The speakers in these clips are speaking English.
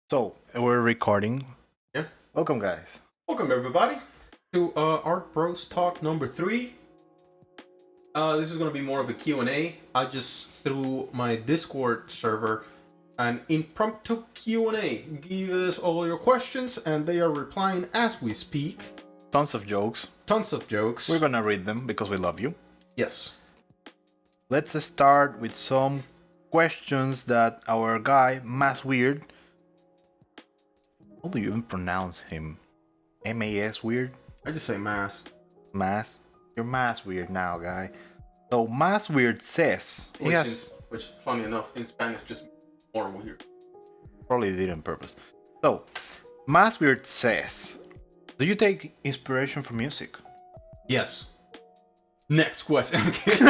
So, we're recording. Yeah. Welcome, guys. Welcome everybody to Art Bros Talk number 3. This is going to be more of a Q&A. I just threw my Discord server an impromptu Q&A. Give us all your questions and they are replying as we speak. Tons of jokes. Tons of jokes. We're gonna read them because we love you. Yes. Let's start with some questions that our guy, Mas Weird. How do you even pronounce him? M-A-S Weird? I just say mass. Mas? You're Mas Weird now, guy. So, Mas Weird says... Which, funny enough, in Spanish just more weird. Probably did on purpose. So, Mas Weird says... Do you take inspiration from music? Yes. Next question. I'm kidding.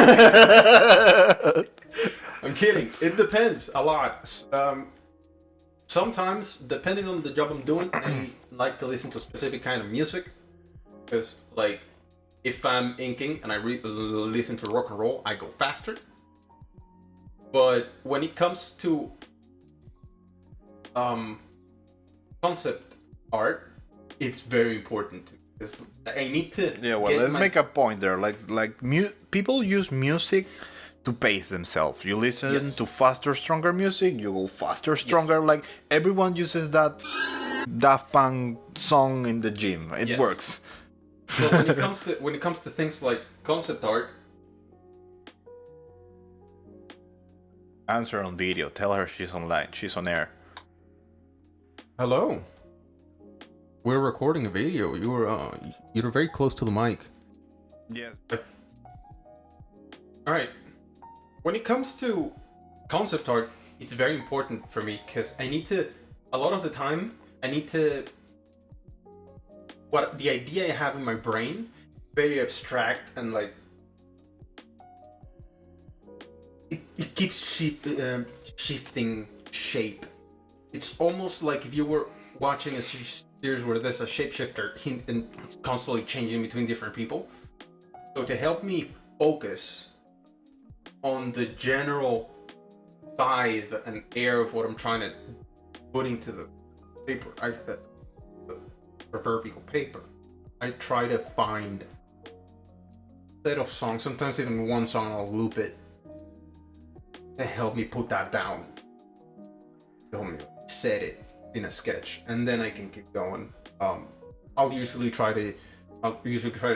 I'm kidding. It depends a lot. Sometimes, depending on the job I'm doing, I like to listen to a specific kind of music. Because, like, if I'm inking and I listen to rock and roll, I go faster. But when it comes to concept art, it's very important. Because I need to. Yeah, well, let's make a point there. People use music to pace themselves. You listen to faster, stronger music, you go faster, stronger. Like everyone uses that Daft Punk song in the gym. It works. But when it comes to things like concept art, answer on video. Tell her she's online. She's on air. hello. We're recording a video. You're very close to the mic. Yes. All right. When it comes to concept art, it's very important for me because I need to. A lot of the time, I need to. What the idea I have in my brain, very abstract and like. It keeps shifting shape. It's almost like if you were watching a series where there's a shapeshifter and constantly changing between different people. So to help me focus on the general vibe and air of what I'm trying to put into the paper, the proverbial paper, I try to find a set of songs, sometimes even one song, I'll loop it to help me put that down, help me set it in a sketch, and then I can keep going. I'll usually try to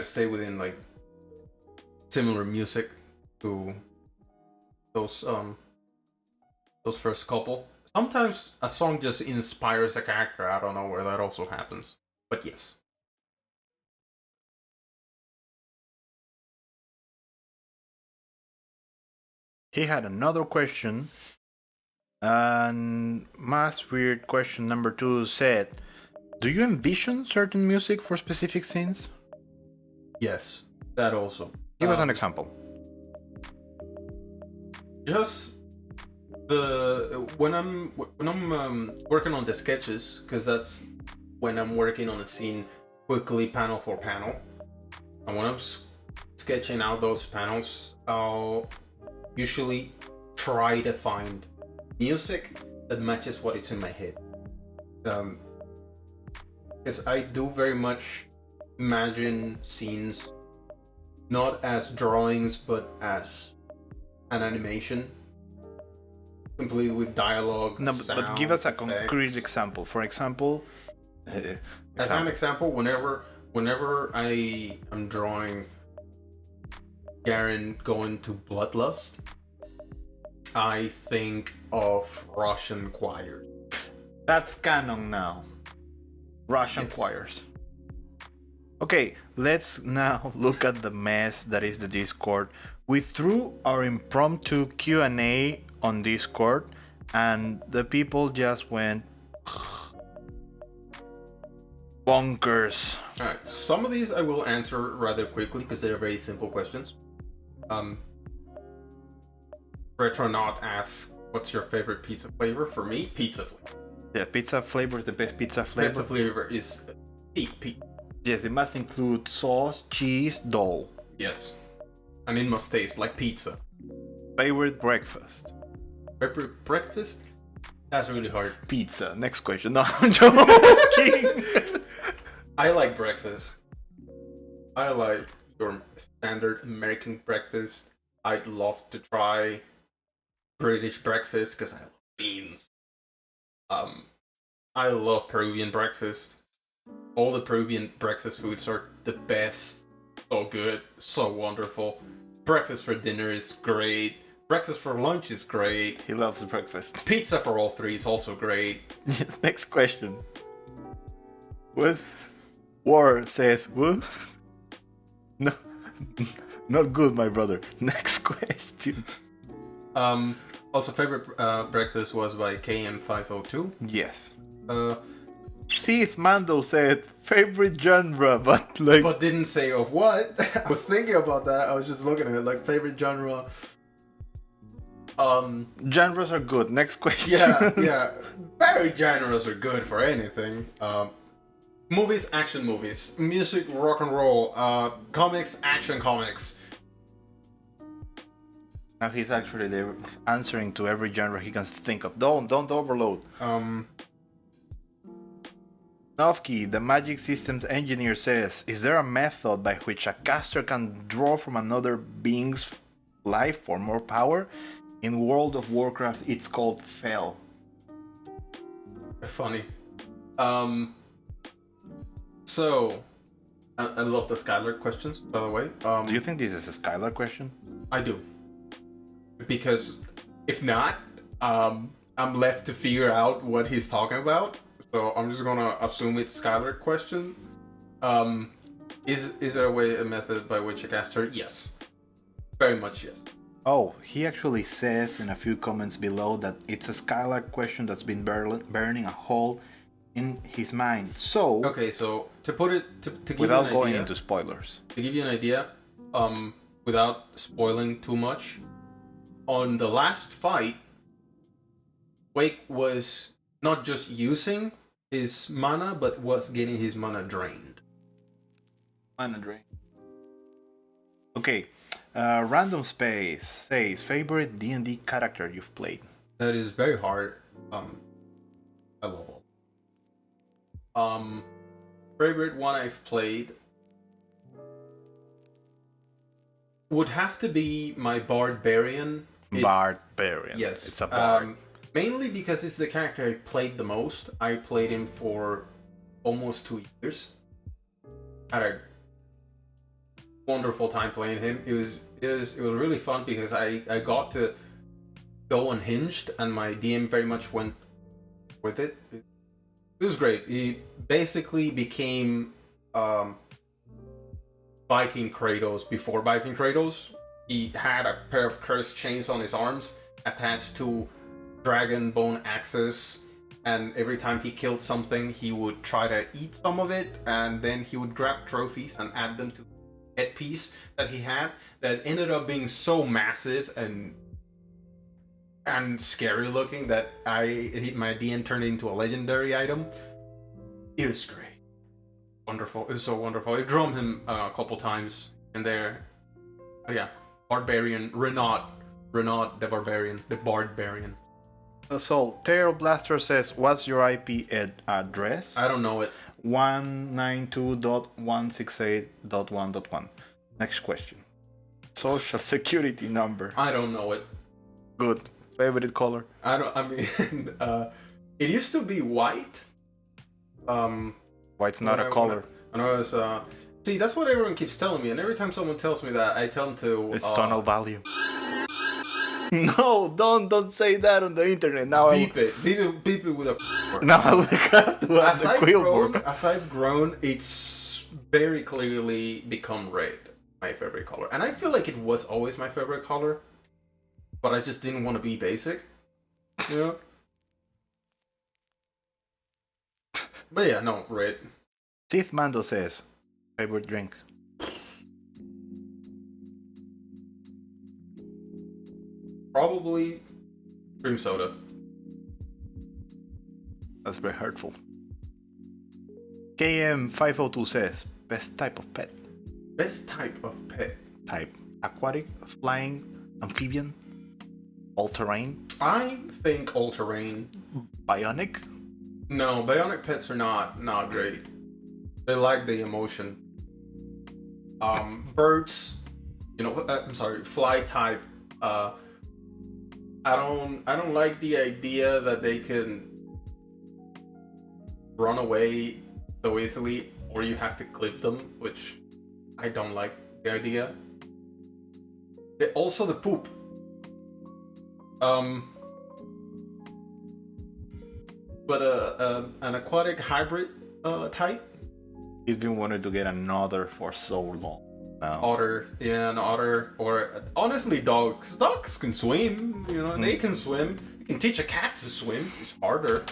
stay within like similar music to those first couple. Sometimes a song just inspires a character out of nowhere. That also happens. But yes. He had another question. And Mas Weird question number 2 said, do you envision certain music for specific scenes? Yes, that also. Give us an example. Just when I'm working on the sketches, because that's when I'm working on a scene quickly, panel for panel. And when I'm sketching out those panels, I'll usually try to find music that matches what it's in my head. Because I do very much imagine scenes not as drawings but as an animation, completely with dialogue. No, but give us a concrete example. For example, as an example, whenever I am drawing Garen going to Bloodlust, I think of Russian choirs. That's canon now. Russian choirs. Okay, let's now look at the mess that is the Discord. We threw our impromptu Q&A on Discord, and the people just went bonkers. Alright, some of these I will answer rather quickly because they're very simple questions. Retronaut asks, what's your favorite pizza flavor? For me, pizza flavor. Yeah, pizza flavor is the best pizza flavor. Pizza flavor is peak. Yes, it must include sauce, cheese, dough. Yes. And it must taste like pizza. Favorite breakfast? Favorite breakfast? That's really hard. Pizza. Next question. No, I'm joking. I like breakfast. I like your standard American breakfast. I'd love to try British breakfast because I love beans. I love Peruvian breakfast. All the Peruvian breakfast foods are the best. So good, so wonderful. Breakfast for dinner is great. Breakfast for lunch is great. He loves breakfast. Pizza for all three is also great. Next question. What? War says what? No, not good, my brother. Next question. Also, favorite breakfast was by KM502. Yes. Uh, Sith Mando said favorite genre, but like. but didn't say of what. I was thinking about that. I was just looking at it like favorite genre. Genres are good. Next question. Yeah. Very genres are good for anything. Movies, action movies, music, rock and roll, comics, action comics. Now he's actually there answering to every genre he can think of. Don't overload. Novki, the Magic Systems engineer, says, is there a method by which a caster can draw from another being's life for more power? In World of Warcraft, it's called Fel. Funny. So, I love the SKYLARK questions, by the way. Do you think this is a SKYLARK question? I do. Because if not, I'm left to figure out what he's talking about. So I'm just gonna assume it's SKYLARK question. Is there a method by which a caster? Yes. Very much yes. Oh, he actually says in a few comments below that it's a SKYLARK question that's been burning a hole in his mind. So okay, so to put it to give without you an going idea, into spoilers, to give you an idea, without spoiling too much, on the last fight, Wake was not just using his mana, but was getting his mana drained. mana drain. Okay, Random Space says favorite D&D character you've played. That is very hard. I love all. Favorite one I've played would have to be my Barbarian. Barbarian. Yes, It's a bard. Mainly because it's the character I played the most. I played him for almost 2 years. Had a wonderful time playing him. It was really fun because I got to go unhinged, and my DM very much went with it. It was great. He basically became Viking Kratos before Viking Kratos. He had a pair of cursed chains on his arms attached to dragon bone axes, and every time he killed something, he would try to eat some of it, and then he would grab trophies and add them to the headpiece that he had that ended up being so massive and scary looking that my DM turned into a legendary item. It was great. Wonderful. It was so wonderful. I drawn him a couple times in there. Oh, yeah. Barbarian. Renaud the Barbarian. The Barbarian. So, Terror Blaster says, what's your IP address? I don't know it. 192.168.1.1. Next question. Social security number. I don't know it. Good. Favorite color? It used to be white. White's not a color. I know it's see, that's what everyone keeps telling me, and every time someone tells me that, I tell them to It's tonal value. No, don't say that on the internet. Now beep it with a now I will have to add the quill book. As I've grown, it's very clearly become red, my favorite color. And I feel like it was always my favorite color, but I just didn't want to be basic, you know? But yeah, no, red. Sith Mando says, favorite drink? Probably cream soda. That's very hurtful. KM502 says, best type of pet? Best type of pet? Type aquatic, flying, amphibian? All-terrain? I think all-terrain. Bionic? No, bionic pets are not great. They lack the emotion. Birds, I'm sorry, fly type. I don't like the idea that they can run away so easily, or you have to clip them, which I don't like the idea. Also the poop. But an aquatic hybrid type. He's been wanting to get another for so long now. Otter, yeah, an otter, or honestly dogs, 'cause dogs can swim, they can swim. You can teach a cat to swim, it's harder.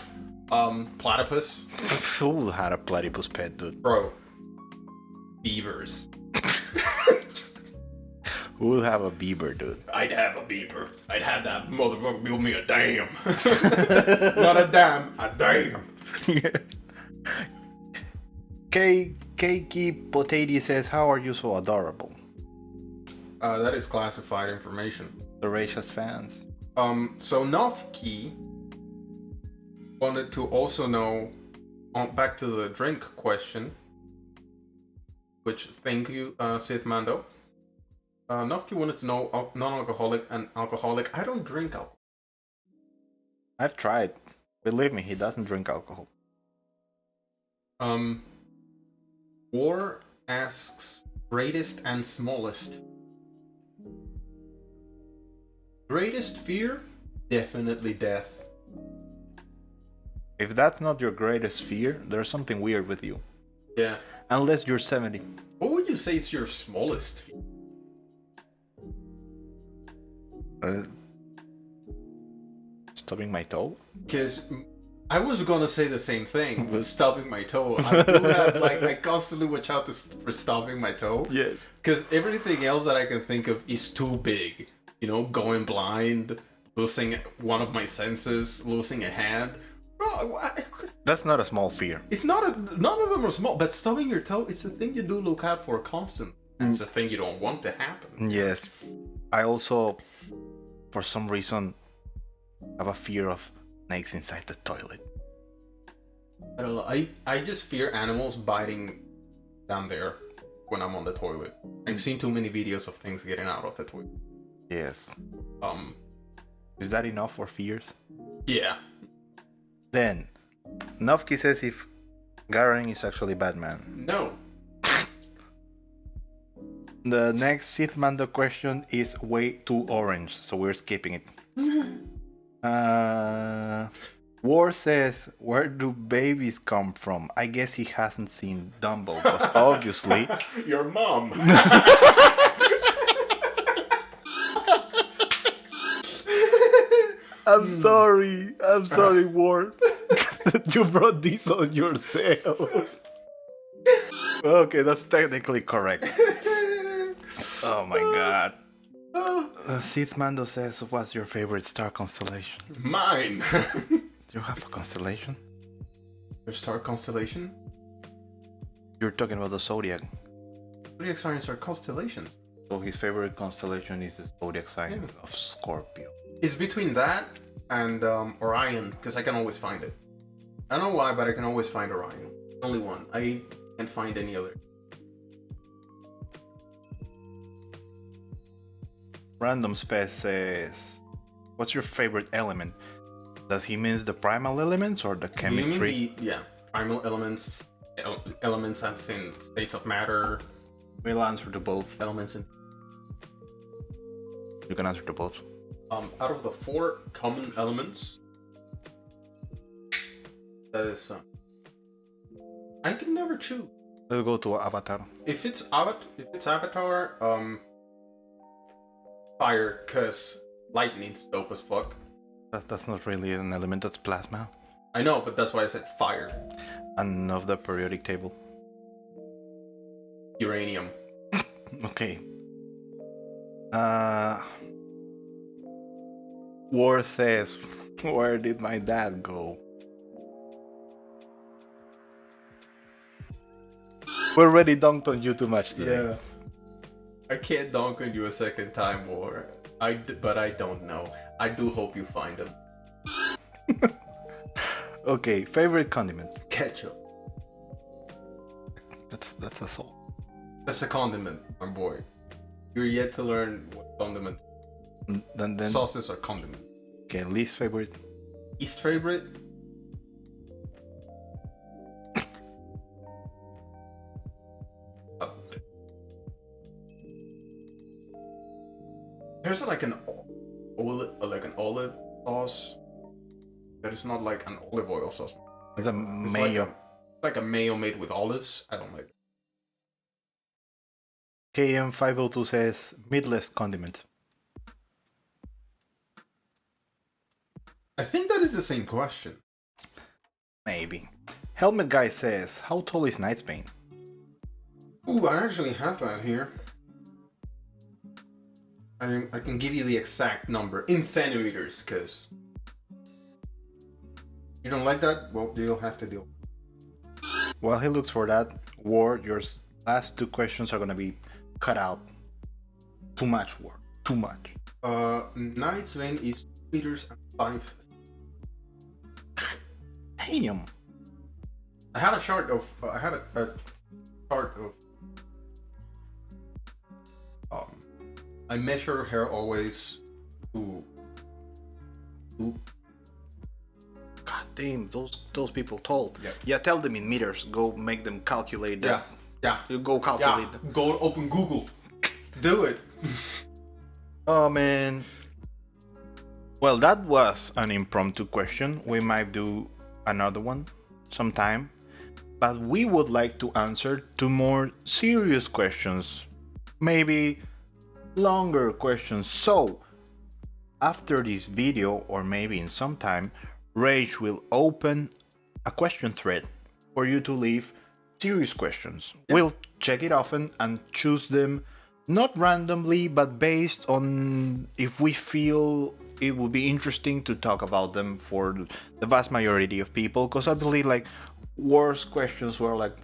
Platypus. Who had a platypus pet, dude? Bro. Beavers. Who would have a beaver, dude? I'd have a beaver. I'd have that motherfucker build me a dam. Not a dam, a dam. Keiki Potato says, how are you so adorable? That is classified information. The Rachas fans. So Novki wanted to also know, back to the drink question, which thank you, Sith Mando. Novki wanted to know non-alcoholic and alcoholic. I don't drink alcohol. I've tried. Believe me, he doesn't drink alcohol. War asks greatest and smallest. Greatest fear? Definitely death. If that's not your greatest fear, there's something weird with you. Yeah. Unless you're 70. What would you say is your smallest fear? Stubbing my toe? Because I was gonna say the same thing, with stubbing my toe. I do have, I constantly watch out for stubbing my toe. Yes. Because everything else that I can think of is too big. Going blind, losing one of my senses, losing a hand. Bro, That's not a small fear. it's none of them are small, but stubbing your toe, it's a thing you do look out for constantly. It's a thing you don't want to happen. Yes. I also, for some reason, have a fear of snakes inside the toilet. I don't know. I just fear animals biting down there when I'm on the toilet. I've seen too many videos of things getting out of the toilet. Yes. Is that enough for fears? Yeah. Then, Novki says if Garen is actually Batman. No. The next Sith Mando question is way too orange, so we're skipping it. War says, where do babies come from? I guess he hasn't seen Dumbo, because obviously... Your mom. I'm sorry, War. You brought this on yourself. Okay, that's technically correct. Oh my god. Sith Mando says, what's your favorite star constellation? Mine. You have a constellation? Your star constellation? You're talking about the zodiac. Zodiac signs are constellations. So his favorite constellation is the zodiac sign of Scorpio. It's between that and Orion, because I can always find it. I don't know why, but I can always find Orion. Only one. I can't find any other. Random Space says, what's your favorite element? Does he mean the primal elements or the chemistry? Primal elements, elements as in states of matter. We'll answer to both. Elements in. You can answer to both. Out of the 4 common elements, that is, I can never choose. Let's go to Avatar. If it's Avatar, fire, cause lightning's dope as fuck. That's not really an element, that's plasma. I know, but that's why I said fire. And of the periodic table. Uranium. Okay. War says, where did my dad go? We already dunked on you too much today. Yeah. I can't dunk on you a second time, War. But I don't know. I do hope you find them. Okay, favorite condiment. Ketchup. That's a salt. That's a condiment, my boy. You're yet to learn what condiment. Then Sauces are condiment. okay, least favorite. Least favorite? There's like an olive sauce. That is not like an olive oil sauce. It's a mayo. Like a mayo made with olives. I don't like it. KM502 says meatless condiment. I think that is the same question. Maybe. Helmet Guy says, how tall is Nightsbane? Ooh, I actually have that here. I can give you the exact number in centimeters, because you don't like that? Well, you'll have to deal. While he looks for that, Ward, your last two questions are gonna be cut out. Too much, Ward. Too much. Knight's vein is 2 meters and 5. Damn. I have a chart of. I have a chart of. I measure her always to. God damn, those people told. Yeah. Yeah, tell them in meters. Go make them calculate that. Yeah. You go calculate Yeah. them. Go open Google. Do it. Oh man. Well, that was an impromptu question. We might do another one sometime. But we would like to answer 2 more serious questions. Maybe longer questions. So, after this video, or maybe in some time, Rage will open a question thread for you to leave serious questions. Yep. We'll check it often and choose them not randomly, but based on if we feel it would be interesting to talk about them for the vast majority of people. Because I believe like worst questions were like,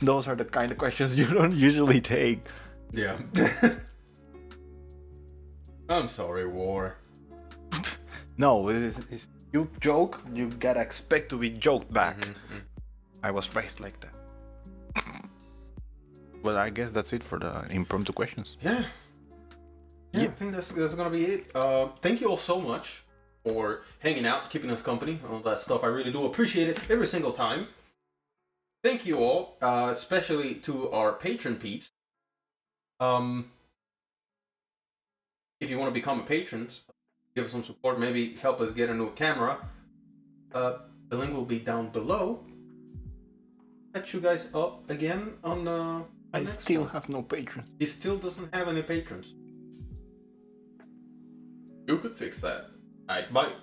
those are the kind of questions you don't usually take. Yeah. I'm sorry, War. No, if you joke, you gotta expect to be joked back. I was raised like that. Well, I guess that's it for the impromptu questions. Yeah. I think that's gonna be it. Thank you all so much for hanging out, keeping us company, all that stuff. I really do appreciate it every single time. Thank you all, especially to our patron peeps. If you want to become a patron, give us some support, maybe help us get a new camera. The link will be down below. Catch you guys up again on I still have no patrons. He still doesn't have any patrons. You could fix that. Alright, bye.